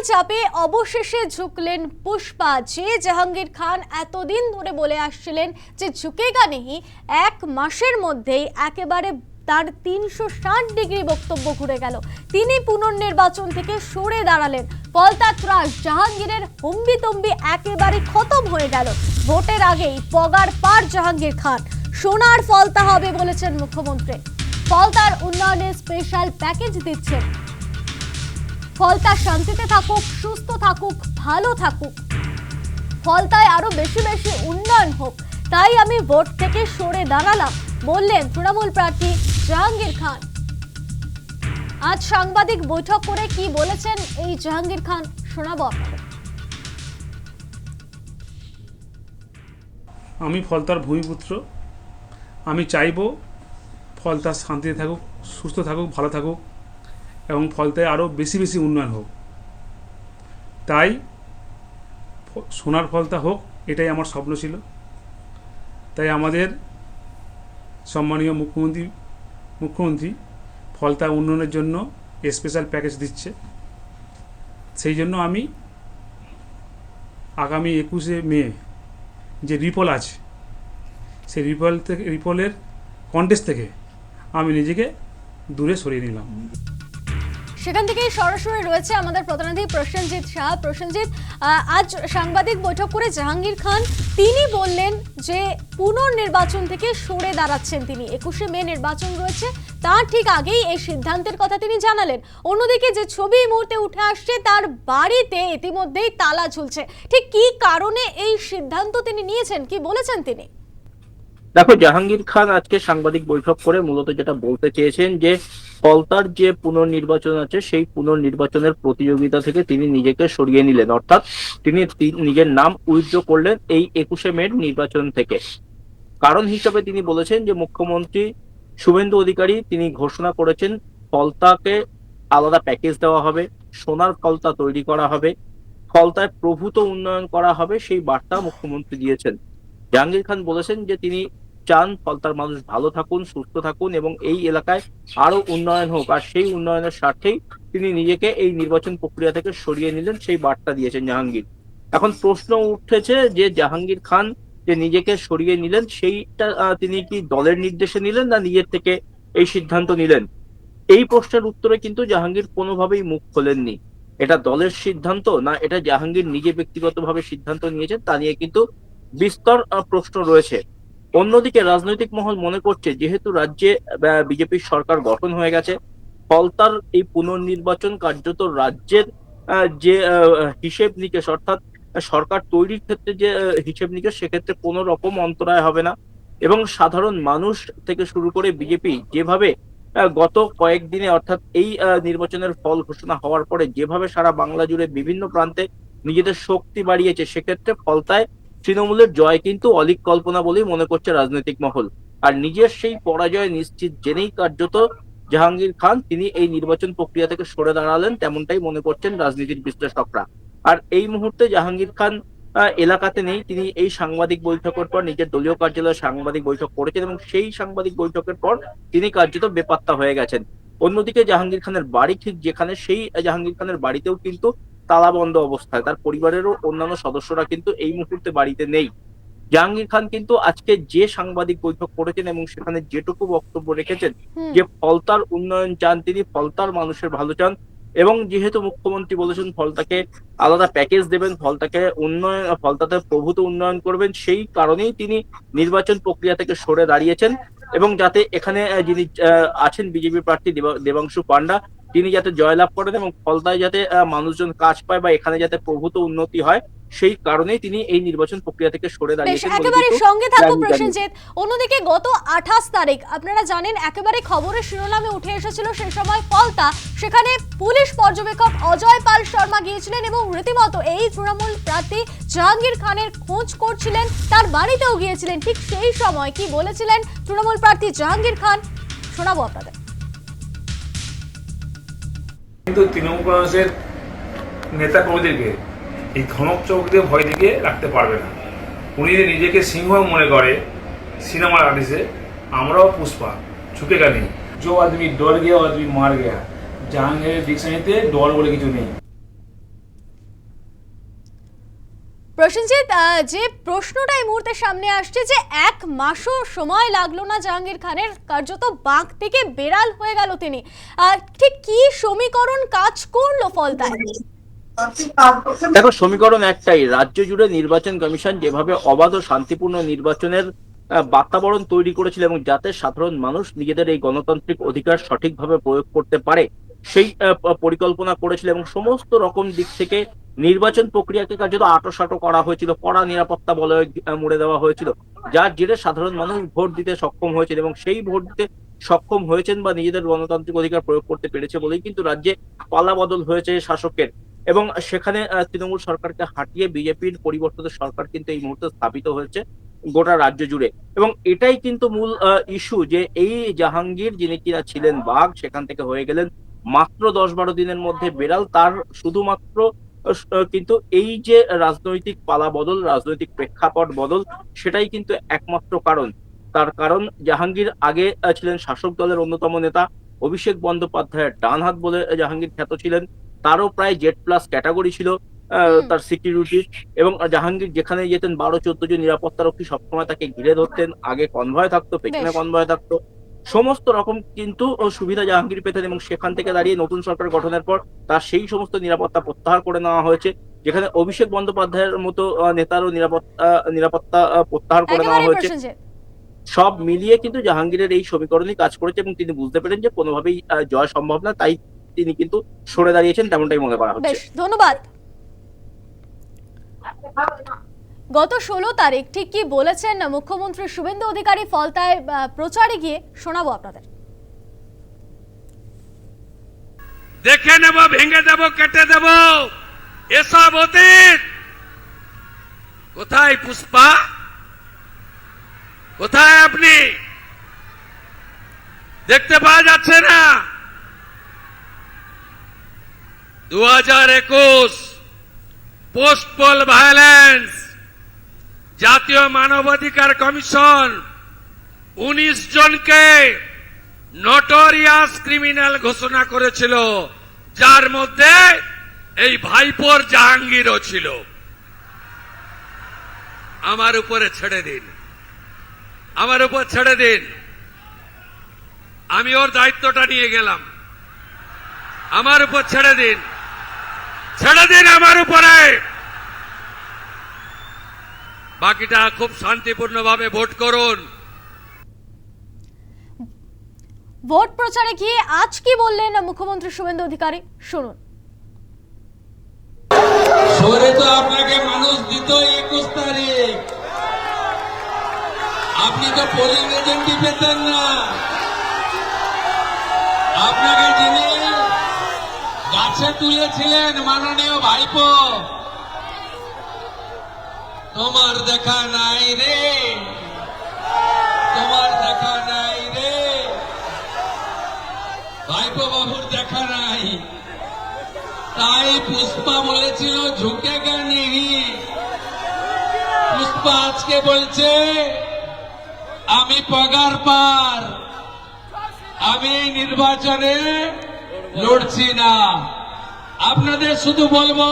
চাপে অবশেষে ঝুঁকলেন পুষ্পা। যে জাহাঙ্গীর খান এতদিন ধরে বলে আসছিলেন যে ঝুঁকেগা নেহি, এক মাসের মধ্যেই একেবারে তার 360 ডিগ্রি বক্তব্য ঘুরে গেল। তিনি পুনর্নির্বাচন থেকে সরে দাঁড়ালেন। পলতা ত্রাস জাহাঙ্গীরের হম্বিতম্বি একেবারে খতম হয়ে গেল। ভোটের আগেই পগার পার জাহাঙ্গীর খান। সোনার ফলতা হবে বলেছেন মুখ্যমন্ত্রী। ফলতার উন্নয়নে স্পেশাল প্যাকেজ দিচ্ছেন। ফলতা শান্তিতে থাকুক, সুস্থ থাকুক, ভালো থাকুক, ফলতায় আরো বেশি বেশি উন্নয়ন হোক, তাই আমি ভোট থেকে সরে দাঁড়ালাম বললেন তৃণমূল প্রার্থী জাহাঙ্গীর খান। আজ সাংবাদিক বৈঠক করে কি বলেছেন এই জাহাঙ্গীর খান শোনাবো আপনাদের। আমি ফলতার ভূমিপুত্র। আমি চাইব ফলতা শান্তিতে থাকুক, সুস্থ থাকুক, ভালো থাকুক এবং ফলতায় আরও বেশি বেশি উন্নয়ন হোক। তাই সোনার ফলতা হোক, এটাই আমার স্বপ্ন ছিল। তাই আমাদের সম্মানীয় মুখ্যমন্ত্রী ফলতা উন্নয়নের জন্য স্পেশাল প্যাকেজ দিচ্ছে। সেই জন্য আমি আগামী 21শে মে যে রিপল আছে, সেই রিপলের কন্টেস্ট থেকে আমি নিজেকে দূরে সরিয়ে নিলাম। সেখান থেকেই সরাসরি রয়েছে আমাদের প্রতিনিধি প্রসেনজিৎ শাহ। প্রসেনজিৎ, আজ সাংবাদিক বৈঠক করে জাহাঙ্গীর খান তিনি বললেন যে পুনর্নির্বাচন থেকে সরে দাঁড়াচ্ছেন তিনি। 21শে মে নির্বাচন রয়েছে, তার ঠিক আগেই এই সিদ্ধান্তের কথা তিনি জানালেন। অন্যদিকে যে ছবি এই মুহূর্তে উঠে আসছে, তার বাড়িতে ইতিমধ্যেই তালা ঝুলছে। ঠিক কি কারণে এই সিদ্ধান্ত তিনি নিয়েছেন, কি বলেছেন তিনি? দেখো, জাহাঙ্গীর খান আজকে সাংবাদিক বৈঠক করে মূলত যেটা বলতে চেয়েছেন যে ফলতার যে পুনর্নির্বাচন আছে সেই পুনর্নির্বাচনের প্রতিযোগিতা থেকে তিনি নিজেকে সরিয়ে নিলেন, অর্থাৎ তিনি নিজের নাম উইথড্র করলেন এই 21শে মে নির্বাচন থেকে। কারণ হিসাবে তিনি বলেছেন যে মুখ্যমন্ত্রী শুভেন্দু অধিকারী তিনি ঘোষণা করেছেন ফলতাকে আলাদা প্যাকেজ দেওয়া হবে, সোনার ফলতা তৈরি করা হবে, ফলতায় প্রভূত উন্নয়ন করা হবে, সেই বার্তা মুখ্যমন্ত্রী দিয়েছেন। জাহাঙ্গীর খান বলেছেন যে তিনি চান ফলতার মানুষ ভালো থাকুন, সুস্থ থাকুন এবং এই এলাকায় আরো উন্নয়ন হোক, আর সেই উন্নয়নের স্বার্থেই তিনি নিজেকে এই নির্বাচন প্রক্রিয়া থেকে সরিয়ে নিলেন, সেই বার্তা দিয়েছেন জাহাঙ্গীর। এখন প্রশ্ন উঠেছে যে জাহাঙ্গীর খান যে নিজেকে সরিয়ে নিলেন সেইটা তিনি কি দলের নির্দেশে নিলেন না নিজের থেকে এই সিদ্ধান্ত নিলেন? এই প্রশ্নের উত্তরে কিন্তু জাহাঙ্গীর কোনোভাবেই মুখ খোলেননি। এটা দলের সিদ্ধান্ত না এটা জাহাঙ্গীর নিজে ব্যক্তিগতভাবে সিদ্ধান্ত নিয়েছেন, তা নিয়ে কিন্তু বিস্তর প্রশ্ন রয়েছে। অন্যদিকে রাজনৈতিক মহল মনে করছে যেহেতু রাজ্যে বিজেপির সরকার গঠন হয়ে গেছে, ফলতার এই পুনর্নির্বাচন কার্যত রাজ্যের যে হিসেব নিকেশ, অর্থাৎ সরকার তৈরির ক্ষেত্রে যে হিসেব নিকেশ, সেক্ষেত্রে কোনো রকম অন্তরায় হবে না এবং সাধারণ মানুষ থেকে শুরু করে বিজেপি যেভাবে গত কয়েকদিনে অর্থাৎ এই নির্বাচনের ফল ঘোষণা হওয়ার পরে যেভাবে সারা বাংলা জুড়ে বিভিন্ন প্রান্তে নিজেদের শক্তি বাড়িয়েছে, সেক্ষেত্রে ফলতায় তৃণমূলের জয় কিন্তু অলীক কল্পনা বলেই মনে করছে রাজনৈতিক মহল। আর নিজের সেই পরাজয় নিশ্চিত জেনেই কার্যত জাহাঙ্গীর খান তিনি এই নির্বাচন প্রক্রিয়া থেকে সরে দাঁড়ালেন, তেমনটাই মনে করছেন রাজনীতির বিশ্লেষকরা। আর এই মুহূর্তে জাহাঙ্গীর খান এলাকাতে নেই। তিনি এই সাংবাদিক বৈঠকের পর নিজের দলীয় কার্যালয়ে সাংবাদিক বৈঠক করেছেন এবং সেই সাংবাদিক বৈঠকের পর তিনি কার্যত বেপাত্তা হয়ে গেছেন। অন্যদিকে জাহাঙ্গীর খানের বাড়ি ঠিক যেখানে, সেই জাহাঙ্গীর খানের বাড়িতেও কিন্তু তালাবন্ধ অবস্থায়, তার পরিবারেরও অন্যান্য সদস্যরা কিন্তু এই মুহূর্তে বাড়িতে নেই। জাহাঙ্গীর খান কিন্তু আজকে যে সাংবাদিক বৈঠক করেছেন এবং সেখানে যেটুকু বক্তব্য রেখেছেন যে ফলতার উন্নয়ন চান তিনি, ফলতার মানুষের ভালো চান এবং যেহেতু মুখ্যমন্ত্রী বলেছেন ফলতাকে আলাদা প্যাকেজ দেবেন, ফলতাতে প্রভূত উন্নয়ন করবেন, সেই কারণেই তিনি নির্বাচন প্রক্রিয়া থেকে সরে দাঁড়িয়েছেন এবং যাতে এখানে যিনি আছেন বিজেপি প্রার্থী দেবাংশু পান্ডা, তিনি যাতে জয়লাভ করেন এবং ফলতায় যাতে মানুষজন কাজ পায় বা এখানে যাতে প্রভূত উন্নতি হয়, সেই কারণেই তিনি এই নির্বাচন প্রক্রিয়া থেকে সরে দাঁড়িয়েছেন। একেবারে সঙ্গে থাকবো প্রসেনজিৎ। অন্যদিকে গত 28 তারিখ আপনারা জানেন একেবারে খবরের শিরোনামে উঠে এসেছিল সেই সময় ফলতা, সেখানে পুলিশ পর্যবেক্ষক অজয় পাল শর্মা গিয়েছিলেন এবং রীতিমতো এই তৃণমূল প্রার্থী জাহাঙ্গীর খানের খোঁজ করছিলেন, তার বাড়িতেও গিয়েছিলেন। ঠিক সেই সময় কি বলেছিলেন তৃণমূল প্রার্থী জাহাঙ্গীর খান শোনাবো আপনাদের। কিন্তু তৃণমূল কংগ্রেসের নেতা কর্মীদেরকে এই ধনক চৌকিতে ভয় দিকে রাখতে পারবে না। উনি যদি নিজেকে সিংহ মনে করে সিনেমার আর্টিস্টে, আমরাও পুষ্পা, ঝুঁকেগা নেই। जो आदमी डर गया वो आदमी मार गया। জাহাঙ্গীরের ডিকশনারিতে ডর বলে কিছু নেই। প্রসেনজিৎ, যে প্রশ্নটা এই মুহূর্তে সামনে আসছে যে এক মাসও সময় লাগলো না জাহাঙ্গীর খানের, কার্যত বাঘ থেকে বেড়াল হয়ে গেল তিনি। ঠিক কি সমীকরণ কাজ করলো ফলতায়? দেখো, সমীকরণ একটাই, রাজ্য জুড়ে নির্বাচন কমিশন যেভাবে অবাধ ও শান্তিপূর্ণ নির্বাচনের বাতাবরণ তৈরি করেছিল এবং যাতে সাধারণ মানুষ নিজেদের এই গণতান্ত্রিক অধিকার সঠিকভাবে প্রয়োগ করতে পারে সেই পরিকল্পনা করেছিল এবং সমস্ত রকম দিক থেকে নির্বাচন প্রক্রিয়াকে কার্যত আঁটোসাঁটো করা হয়েছিল, কড়া নিরাপত্তা বলয়ে মুড়ে দেওয়া হয়েছিল, যার জেরে সাধারণ মানুষ ভোট দিতে সক্ষম হয়েছিল এবং সেই ভোট দিতে সক্ষম হয়েছেন বা নিজেদের গণতান্ত্রিক অধিকার প্রয়োগ করতে পেরেছে বলেই কিন্তু রাজ্যে পালাবদল হয়েছে শাসকের। এবং সেখানে তৃণমূল সরকারকে হাঁটিয়ে বিজেপির পরিবর্তিত সরকার কিন্তু এই মুহূর্তে স্থাপিত হয়েছে গোটা রাজ্য জুড়ে। এবং এটাই কিন্তু মূল ইস্যু, যে এই জাহাঙ্গীর যিনি কিনা ছিলেন বাঘ, সেখান থেকে হয়ে গেলেন মাত্র 10-12 দিনের মধ্যে বেড়াল। তার শুধুমাত্র কিন্তু এই যে রাজনৈতিক পালা বদল, রাজনৈতিক প্রেক্ষাপট বদল, সেটাই কিন্তু একমাত্র কারণ। তার কারণ জাহাঙ্গীর আগে ছিলেন শাসক দলের অন্যতম নেতা, অভিষেক বন্দ্যোপাধ্যায়ের ডান হাত বলে জাহাঙ্গীর খ্যাত ছিলেন। তারও প্রায় Z+ ক্যাটাগরি ছিল তার সিকিউরিটি, এবং জাহাঙ্গীর যেখানে যেতেন 12-14 জন নিরাপত্তারক্ষী সবসময় তাকে ঘিরে ধরতেন। আগে কনভয় থাকতো, পেছনে কনভয় থাকতো, সমস্ত রকম কিন্তু সুবিধা জাহাঙ্গীর পেতেন। এবং সেখান থেকে দাঁড়িয়ে নতুন সরকার গঠনের পর তার সেই সমস্ত নিরাপত্তা প্রত্যাহার করে নেওয়া হয়েছে, যেখানে অভিষেক বন্দ্যোপাধ্যায়ের মতো নেতারও নিরাপত্তা প্রত্যাহার করে নেওয়া হয়েছে। সব মিলিয়ে কিন্তু জাহাঙ্গীরের এই সমীকরণই কাজ করেছে এবং তিনি বুঝতে পেরেন যে কোনোভাবেই জয় সম্ভব না, তাই তিনি কিন্তু সরে দাঁড়িয়েছেন, তেমনটাই মনে করা হচ্ছে। বেশ, ধন্যবাদ। গত 16 তারিখ ঠিক কি বলেছেন মুখ্যমন্ত্রী শুভেন্দু অধিকারী ফলতায় প্রচারে গিয়ে শোনাবো আপনাদের। দেখে নেব, ভেঙে দেব, কেটে দেব, এসব অতীত। কোথায় পুষ্পা, কোথায় আপনি? দেখতে পাওয়া যাচ্ছে না? 2021 পোস্ট পোল ভায়োলেন্স, জাতীয় মানবাধিকার কমিশন 19 জনকে নটোরিয়াস ক্রিমিনাল ঘোষণা করেছিল, যার মধ্যে এই ভাইপোর জাহাঙ্গীরও ছিল। আমার উপরে ছেড়ে দিন, আমার উপর ছেড়ে দিন, আমি ওর দায়িত্বটা নিয়ে গেলাম। আমার উপর ছেড়ে দিন, ছেড়ে দিন আমার উপরে। বাকিটা খুব শান্তিপূর্ণভাবে ভোট করুন। ভোট প্রচারে গিয়ে আজ কি বললেন মুখ্যমন্ত্রী শুভেন্দু অধিকারী, শুনুন। সরে তো আপনাকে মানুষ দিত 21 তারিখ, আপনি তো পোলিং এজেন্টই পেতেন না। আপনাকে যিনি গাছে তুলেছিলেন মাননীয় ভাইপো, তোমার দেখা নাই রে, তোমার দেখা নাই রে, ভাইপো বাবুর দেখা নাই। তাই পুষ্পা বলেছিল ঝুঁকে জ্ঞানী। পুষ্পা আজকে বলছে আমি পগার পার, আমি নির্বাচনে লড়ছি না। আপনাদের শুধু বলবো,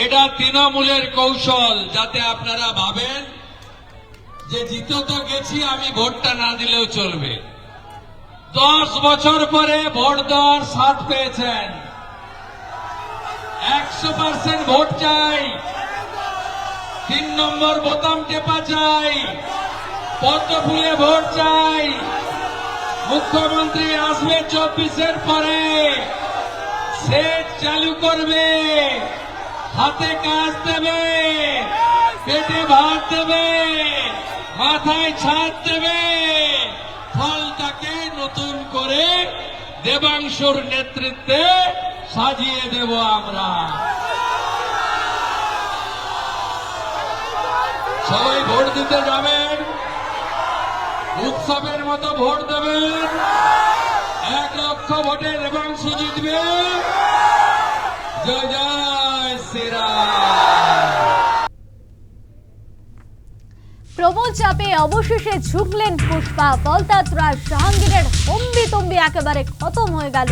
এটা তৃণমূলের কৌশল, যাতে আপনারা ভাবেন যে জিতে তো গেছি, আমি ভোটটা না দিলেও চলবে। 10 বছর পরে ভোট দেওয়ার স্বাদ পেয়েছেন। 100% ভোট চাই, 3 নম্বর বোতাম টেপা চাই, পদ্ম ফুলে ভোট চাই। মুখ্যমন্ত্রী আসবে 24-এর পরে, সেট চালু করবে, হাতে কাজ দেবে, পেটে ভাত দেবে, মাথায় ছাদ দেবে। ফলটাকে নতুন করে দেবাংশুর নেতৃত্বে সাজিয়ে দেব আমরা। সবাই ভোট দিতে যাবেন, উৎসবের মতো ভোট দেবেন। 1 লক্ষ ভোটে দেবাংশু জিতবে। জয় জয় শ্রীরাম। প্রমোদ চাপে অবশেষে ঝুঁকলেন পুষ্পা। ফলতাত্রা জাহাঙ্গীরের হম্বিতম্বি একেবারে খতম হয়ে গেল।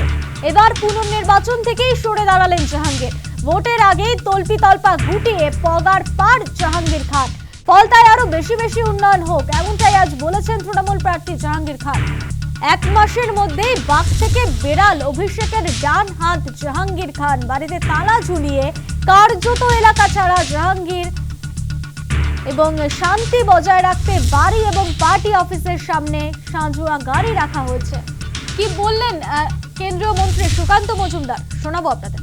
এবার পুনর্নির্বাচন থেকেই সরে দাঁড়ালেন জাহাঙ্গীর। ভোটের আগেই তল্পি তল্পা গুটিয়ে পগার পার জাহাঙ্গীর খান। ফলতায় আরো বেশি বেশি উন্নয়ন হোক, এমনটাই আজ বলেছেন তৃণমূল প্রার্থী জাহাঙ্গীর খান। এক মাসের মধ্যেই বাঘ থেকে বেড়াল অভিষেকের ডান হাত জাহাঙ্গীর খান। বাড়িতে তালা ঝুলিয়ে কার্যত এলাকা ছাড়া জাহাঙ্গীর এবং শান্তি বজায় রাখতে বাড়ি এবং পার্টি অফিসের সামনে সাঁজোয়া গাড়ি রাখা হয়েছে। কি বললেন কেন্দ্রীয় মন্ত্রী সুকান্ত মজুমদার, শোনাবো আপনাদের।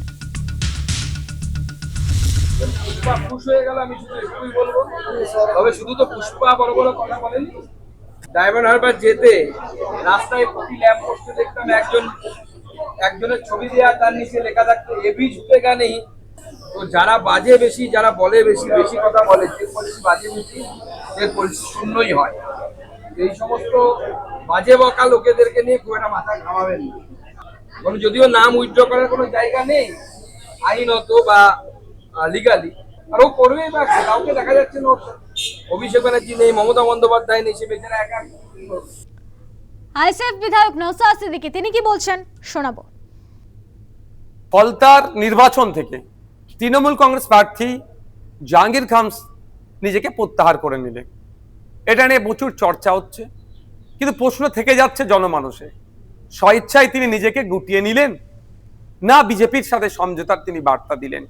পুষ্পা খুশ হয়ে গেল, আমি শুধু এটুকুই বলবো। তবে শুধু তো পুষ্পা বড় বড় কথা বলেনি। ডায়মন্ড হারবার যেতে রাস্তায় প্রতি ল্যাম্প পোস্টে দেখতাম একজনের ছবি দেওয়া, তার নিচে লেখা থাকতো এবি ঝুঁকেগা নেই। তো যারা বাজে বেশি, যারা বলে বেশি, বেশি কথা বলে, যে পলিসি বাজে বেশি সে পলিসি শূন্যই হয়। এই সমস্ত বাজে বকা লোকেদেরকে নিয়ে খুব একটা মাথা ঘামাবেন না। যদিও নাম উইথড্র করার কোনো জায়গা নেই আইনত বা লিগালি, আর ও করবেই বা কাউকে দেখা যাচ্ছে না। অভিষেক ব্যানার্জি নেই, মমতা বন্দ্যোপাধ্যায় নেই, সে বেচারা একা। আইএসএফ বিধায়ক নওশাদ সিদ্দিকী তিনি কি বলছেন শোনাবো। ফলতার নির্বাচন থেকে তৃণমূল কংগ্রেস প্রার্থী জাহাঙ্গীর খান নিজেকে প্রত্যাহার করে নিলেন। এটা নিয়ে প্রচুর চর্চা হচ্ছে, কিন্তু প্রশ্ন থেকে যাচ্ছে জনমানসে, স্বইচ্ছায় তিনি নিজেকে গুটিয়ে নিলেন, না বিজেপির সাথে সমঝোতার তিনি বার্তা দিলেন,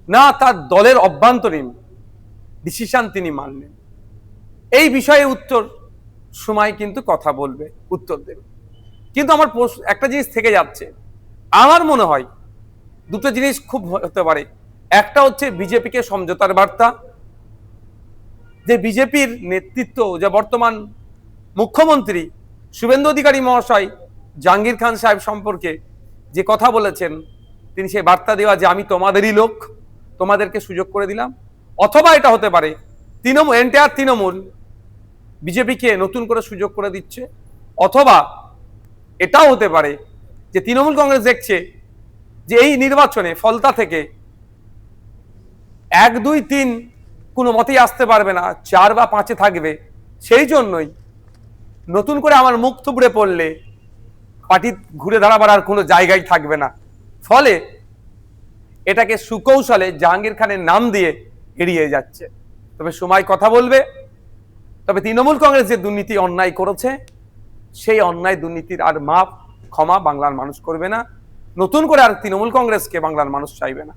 না তার দলের অভ্যন্তরীণ ডিসিশন তিনি মানলেন। এই বিষয়ে উত্তর সময় কিন্তু কথা বলবে, উত্তর দেবে। কিন্তু আমার একটা জিনিস থেকে যাচ্ছে, আমার মনে হয় দুটো জিনিস খুব হতে পারে। একটা হচ্ছে বিজেপিকে সমঝোতার বার্তা, যে বিজেপির নেতৃত্ব, যে বর্তমান মুখ্যমন্ত্রী শুভেন্দু অধিকারী মহাশয় জাহাঙ্গীর খান সাহেব সম্পর্কে যে কথা বলেছেন, তিনি সেই বার্তা দেওয়া যে আমি তোমাদেরই লোক, তোমাদেরকে সুযোগ করে দিলাম। অথবা এটা হতে পারে তৃণমূল বিজেপিকে নতুন করে সুযোগ করে দিচ্ছে। অথবা এটাও হতে পারে যে তৃণমূল কংগ্রেস দেখছে যে এই নির্বাচনে ফলতা থেকে 1, 2, 3 কোনো মতেই আসতে পারবে না, 4 বা 5-এ থাকবে। সেই জন্যই নতুন করে আমার মুখ থুবড়ে পড়লে পার্টি ঘুরে দাঁড়াবার আর কোনো জায়গায় থাকবে না। ফলে এটাকে সুকৌশলে জাহাঙ্গীর খানের নাম দিয়ে এড়িয়ে যাচ্ছে। তবে সময় কথা বলবে। তবে তৃণমূল কংগ্রেস যে দুর্নীতি অন্যায় করেছে, সেই অন্যায় দুর্নীতির আর মাপ ক্ষমা বাংলার মানুষ করবে না। নতুন করে আর তৃণমূল কংগ্রেসকে বাংলার মানুষ চাইবে না।